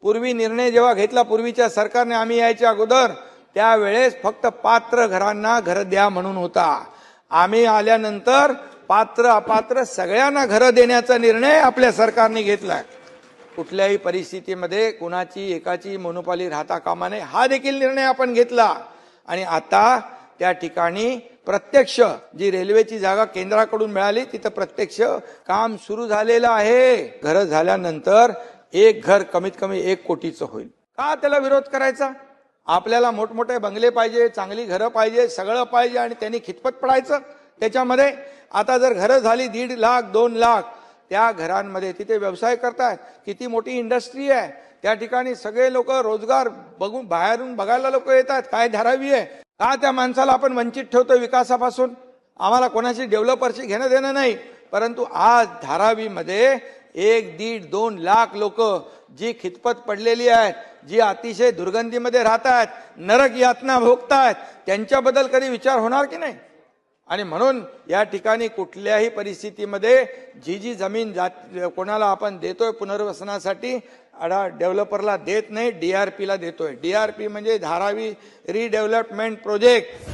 पूर्वी निर्णय जेव्हा घेतला पूर्वीच्या सरकारने आम्ही यायच्या अगोदर त्यावेळेस फक्त पात्र घरांना घर द्या म्हणून होता। आम्ही आल्यानंतर पात्र अपात्र सगळ्यांना घर देण्याचा निर्णय आपल्या सरकारने घेतलाय। कुठल्याही परिस्थितीमध्ये कुणाची एकाची मोनोपॉली राहता कामा नये हा देखील निर्णय आपण घेतला। आणि आता त्या ठिकाणी प्रत्यक्ष जी रेल्वेची जागा केंद्राकडून मिळाली तिथं प्रत्यक्ष काम सुरू झालेलं आहे। घर झाल्यानंतर एक घर कमीत कमी 1 कोटीचं होईल। का त्याला विरोध करायचा? आपल्याला मोठमोठे बंगले पाहिजे, चांगली घरं पाहिजे, सगळं पाहिजे आणि त्यांनी खितपत पडायचं त्याच्यामध्ये। आता जर घरं झाली 1.5 लाख 2 लाख त्या घरांमध्ये तिथे व्यवसाय करतायत, किती मोठी इंडस्ट्री आहे त्या ठिकाणी, सगळे लोक रोजगार बघून बाहेरून बघायला लोक येतात। काय धारावी आहे का त्या माणसाला आपण वंचित ठेवतो विकासापासून? आम्हाला कोणाची डेव्हलपरशी घेणं देणं नाही, परंतु आज धारावीमध्ये 1, 1.5, 2 लाख लोक जी खितपत पडलेली आहेत, जी अतिशय दुर्गंधीमध्ये राहतात, नरक यातना भोगतायत, त्यांच्याबद्दल कधी विचार होणार की नाही? आणि म्हणून या ठिकाणी कुठल्याही परिस्थितीमध्ये जी जमीन कोणाला आपण देतोय पुनर्वसनासाठी डेव्हलपरला देत नाही, DRP ला देतोय। DRP म्हणजे धारावी रिडेव्हलपमेंट प्रोजेक्ट।